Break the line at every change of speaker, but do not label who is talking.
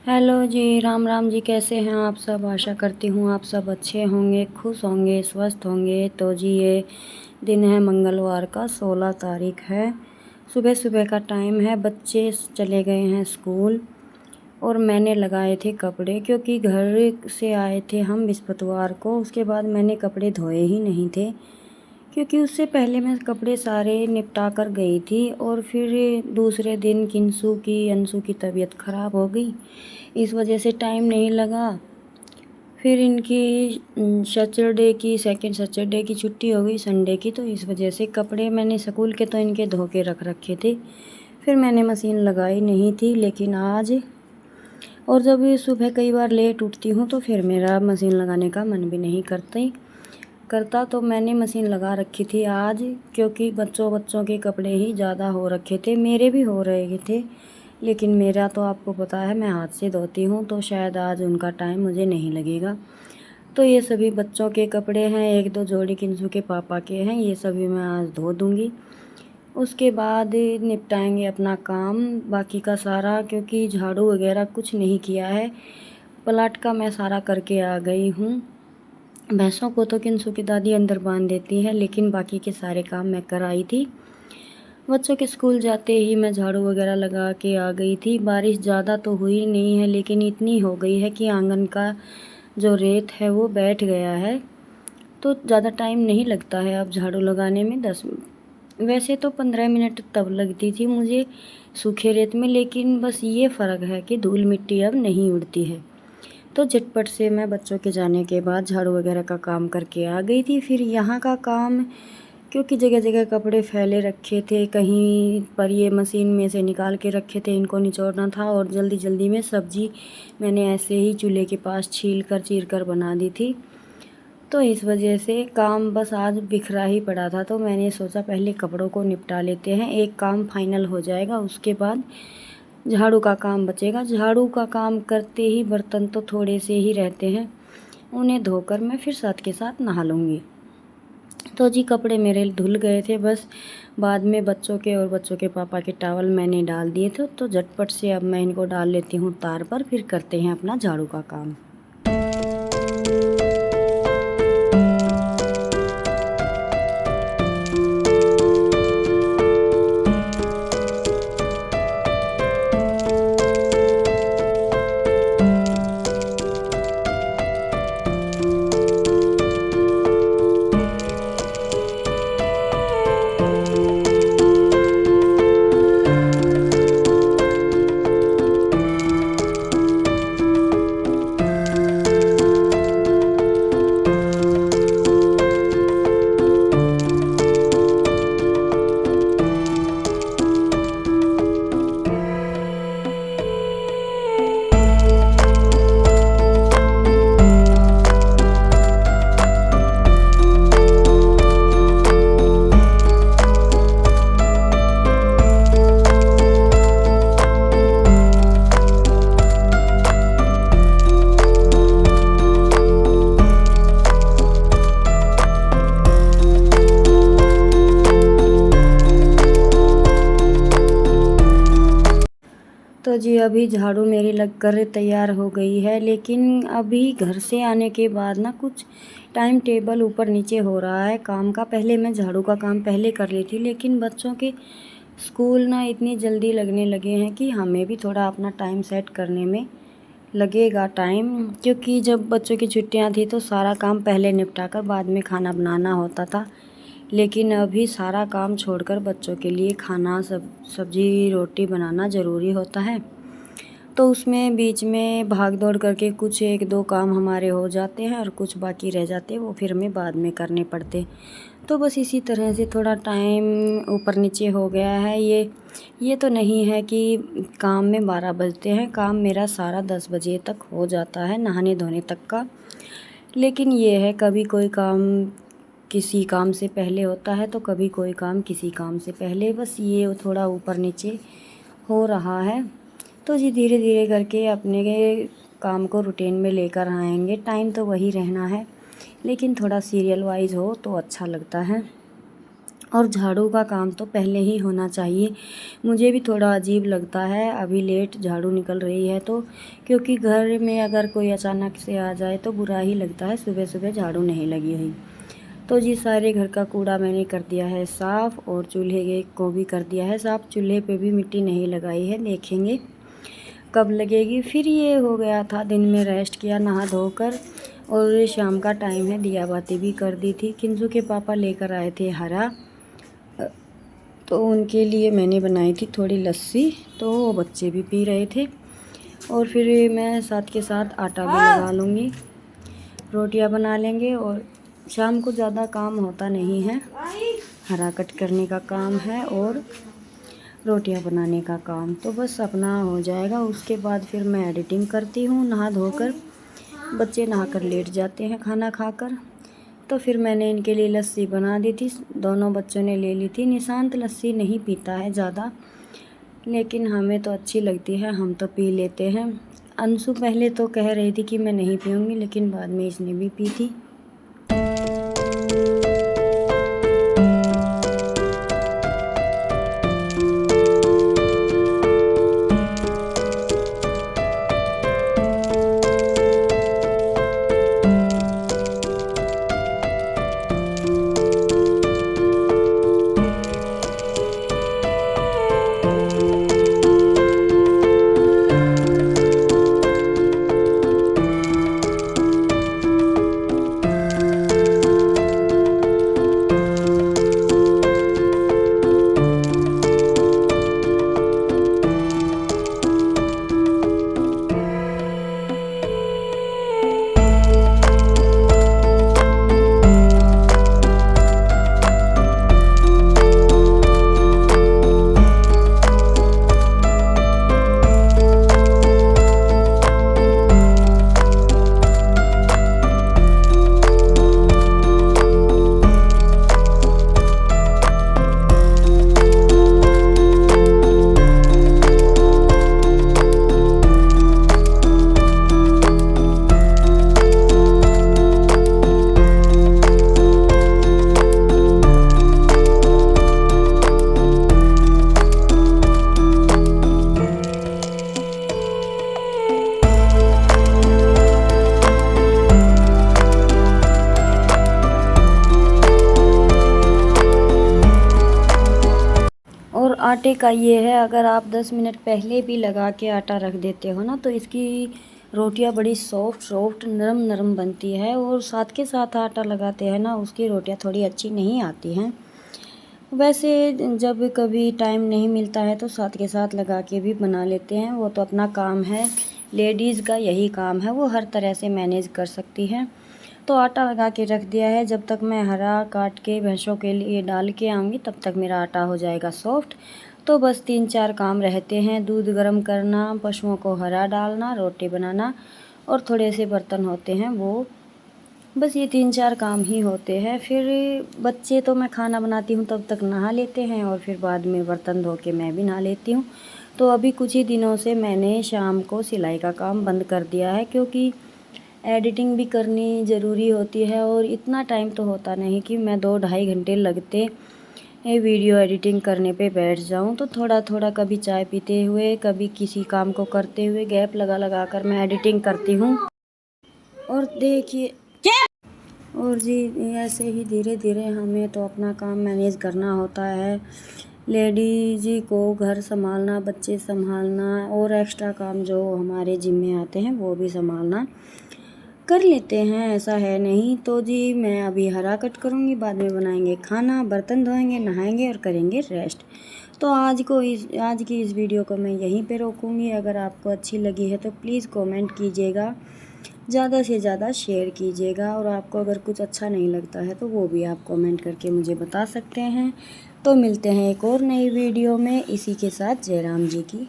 Hello जी, राम राम जी। कैसे हैं आप सब? आशा करती हूँ आप सब अच्छे होंगे, खुश होंगे, स्वस्थ होंगे। तो जी ये दिन है मंगलवार का, 16 तारीख है। सुबह सुबह का टाइम है, बच्चे चले गए हैं स्कूल और मैंने लगाए थे कपड़े, क्योंकि घर से आए थे हम बृहस्पतिवार को। उसके बाद मैंने कपड़े धोए ही नहीं थे, क्योंकि उससे पहले मैं कपड़े सारे निपटा कर गई थी। और फिर दूसरे दिन अंशु की तबीयत ख़राब हो गई, इस वजह से टाइम नहीं लगा। फिर इनकी सेकंड सैटरडे की छुट्टी हो गई, संडे की, तो इस वजह से कपड़े मैंने स्कूल के तो इनके धो के रख रखे थे। फिर मैंने मशीन लगाई नहीं थी, लेकिन आज और जब सुबह कई बार लेट उठती हूँ तो फिर मेरा मशीन लगाने का मन भी नहीं करता। तो मैंने मशीन लगा रखी थी आज, क्योंकि बच्चों के कपड़े ही ज़्यादा हो रखे थे। मेरे भी हो रहे थे, लेकिन मेरा तो आपको पता है मैं हाथ से धोती हूँ, तो शायद आज उनका टाइम मुझे नहीं लगेगा। तो ये सभी बच्चों के कपड़े हैं, एक दो जोड़ी किंसू के पापा के हैं, ये सभी मैं आज धो दूँगी। उसके बाद निपटाएंगे अपना काम बाकी का सारा, क्योंकि झाड़ू वगैरह कुछ नहीं किया है। प्लाट का मैं सारा करके आ गई हूँ। भैंसों को तो किंसू की दादी अंदर बांध देती है, लेकिन बाकी के सारे काम मैं कर आई थी। बच्चों के स्कूल जाते ही मैं झाड़ू वगैरह लगा के आ गई थी। बारिश ज़्यादा तो हुई नहीं है, लेकिन इतनी हो गई है कि आंगन का जो रेत है वो बैठ गया है। तो ज़्यादा टाइम नहीं लगता है अब झाड़ू लगाने में। वैसे तो 15 मिनट तब लगती थी मुझे सूखे रेत में, लेकिन बस ये फ़र्क है कि धूल मिट्टी अब नहीं उड़ती है। तो झटपट से मैं बच्चों के जाने के बाद झाड़ू वगैरह का काम करके आ गई थी। फिर यहाँ का काम, क्योंकि जगह जगह कपड़े फैले रखे थे, कहीं पर ये मशीन में से निकाल के रखे थे, इनको निचोड़ना था। और जल्दी जल्दी में सब्ज़ी मैंने ऐसे ही चूल्हे के पास चीर कर बना दी थी। तो इस वजह से काम बस आज बिखरा ही पड़ा था। तो मैंने सोचा पहले कपड़ों को निपटा लेते हैं, एक काम फाइनल हो जाएगा, उसके बाद झाड़ू का काम बचेगा। झाड़ू का काम करते ही बर्तन तो थोड़े से ही रहते हैं, उन्हें धोकर मैं फिर साथ के साथ नहा लूँगी। तो जी कपड़े मेरे धुल गए थे, बस बाद में बच्चों के और बच्चों के पापा के टॉवल मैंने डाल दिए थे। तो झटपट से अब मैं इनको डाल लेती हूँ तार पर, फिर करते हैं अपना झाड़ू का काम। तो जी अभी झाड़ू मेरी लगकर तैयार हो गई है, लेकिन अभी घर से आने के बाद ना कुछ टाइम टेबल ऊपर नीचे हो रहा है काम का। पहले मैं झाड़ू का काम पहले कर ली थी, लेकिन बच्चों के स्कूल ना इतनी जल्दी लगने लगे हैं कि हमें भी थोड़ा अपना टाइम सेट करने में लगेगा टाइम। क्योंकि जब बच्चों की छुट्टियां थी तो सारा काम पहले निपटा कर बाद में खाना बनाना होता था, लेकिन अभी सारा काम छोड़कर बच्चों के लिए खाना सब्जी रोटी बनाना ज़रूरी होता है। तो उसमें बीच में भाग दौड़ करके कुछ एक दो काम हमारे हो जाते हैं और कुछ बाकी रह जाते हैं, वो फिर हमें बाद में करने पड़ते। तो बस इसी तरह से थोड़ा टाइम ऊपर नीचे हो गया है। ये तो नहीं है कि काम में 12 बजते हैं, काम मेरा सारा 10 बजे तक हो जाता है, नहाने धोने तक का। लेकिन ये है, कभी कोई काम किसी काम से पहले होता है तो कभी कोई काम किसी काम से पहले, बस ये थोड़ा ऊपर नीचे हो रहा है। तो जी धीरे धीरे करके अपने काम को रूटीन में लेकर आएंगे। टाइम तो वही रहना है, लेकिन थोड़ा सीरियल वाइज हो तो अच्छा लगता है। और झाड़ू का काम तो पहले ही होना चाहिए। मुझे भी थोड़ा अजीब लगता है अभी लेट झाड़ू निकल रही है तो, क्योंकि घर में अगर कोई अचानक से आ जाए तो बुरा ही लगता है सुबह सुबह झाड़ू नहीं लगी हुई। तो जी सारे घर का कूड़ा मैंने कर दिया है साफ़ और चूल्हे को भी कर दिया है साफ़। चूल्हे पे भी मिट्टी नहीं लगाई है, देखेंगे कब लगेगी। फिर ये हो गया था दिन में रेस्ट किया नहा धोकर, और शाम का टाइम है दिया बाती भी कर दी थी। किंजू के पापा लेकर आए थे हरा, तो उनके लिए मैंने बनाई थी थोड़ी लस्सी, तो वो बच्चे भी पी रहे थे। और फिर मैं साथ के साथ आटा भी लगा लूँगी, रोटियां बना लेंगे। और शाम को ज़्यादा काम होता नहीं है, हरा कट करने का काम है और रोटियां बनाने का काम, तो बस अपना हो जाएगा। उसके बाद फिर मैं एडिटिंग करती हूँ नहा धोकर। बच्चे नहाकर लेट जाते हैं खाना खाकर, तो फिर मैंने इनके लिए लस्सी बना दी थी। दोनों बच्चों ने ले ली थी। निशांत लस्सी नहीं पीता है ज़्यादा, लेकिन हमें तो अच्छी लगती है, हम तो पी लेते हैं। अंशु पहले तो कह रही थी कि मैं नहीं पीऊँगी, लेकिन बाद में इसने भी पी थी। और आटे का ये है, अगर आप 10 मिनट पहले भी लगा के आटा रख देते हो ना, तो इसकी रोटियां बड़ी सॉफ्ट नरम नरम बनती है। और साथ के साथ आटा लगाते हैं ना, उसकी रोटियां थोड़ी अच्छी नहीं आती हैं। वैसे जब कभी टाइम नहीं मिलता है तो साथ के साथ लगा के भी बना लेते हैं, वो तो अपना काम है, लेडीज़ का यही काम है, वो हर तरह से मैनेज कर सकती है। तो आटा लगा के रख दिया है, जब तक मैं हरा काट के भैंसों के लिए डाल के आऊँगी तब तक मेरा आटा हो जाएगा सॉफ्ट। तो बस 3-4 काम रहते हैं, दूध गर्म करना, पशुओं को हरा डालना, रोटी बनाना और थोड़े से बर्तन होते हैं वो, बस ये 3-4 काम ही होते हैं। फिर बच्चे तो मैं खाना बनाती हूँ तब तक नहा लेते हैं, और फिर बाद में बर्तन धो के मैं भी नहा लेती हूँ। तो अभी कुछ ही दिनों से मैंने शाम को सिलाई का काम बंद कर दिया है, क्योंकि एडिटिंग भी करनी ज़रूरी होती है और इतना टाइम तो होता नहीं कि मैं 2-2.5 घंटे लगते वीडियो एडिटिंग करने पे बैठ जाऊं। तो थोड़ा थोड़ा कभी चाय पीते हुए, कभी किसी काम को करते हुए गैप लगा कर मैं एडिटिंग करती हूँ। और देखिए, और जी ऐसे ही धीरे धीरे हमें तो अपना काम मैनेज करना होता है। लेडीज़ को घर संभालना, बच्चे संभालना और एक्स्ट्रा काम जो हमारे जिम्मे आते हैं वो भी संभालना कर लेते हैं, ऐसा है नहीं। तो जी मैं अभी हरा कट करूँगी, बाद में बनाएंगे खाना, बर्तन धोएंगे, नहाएंगे और करेंगे रेस्ट। तो आज की इस वीडियो को मैं यहीं पे रोकूँगी। अगर आपको अच्छी लगी है तो प्लीज़ कमेंट कीजिएगा, ज़्यादा से ज़्यादा शेयर कीजिएगा, और आपको अगर कुछ अच्छा नहीं लगता है तो वो भी आप कमेंट करके मुझे बता सकते हैं। तो मिलते हैं एक और नई वीडियो में। इसी के साथ जय राम जी की।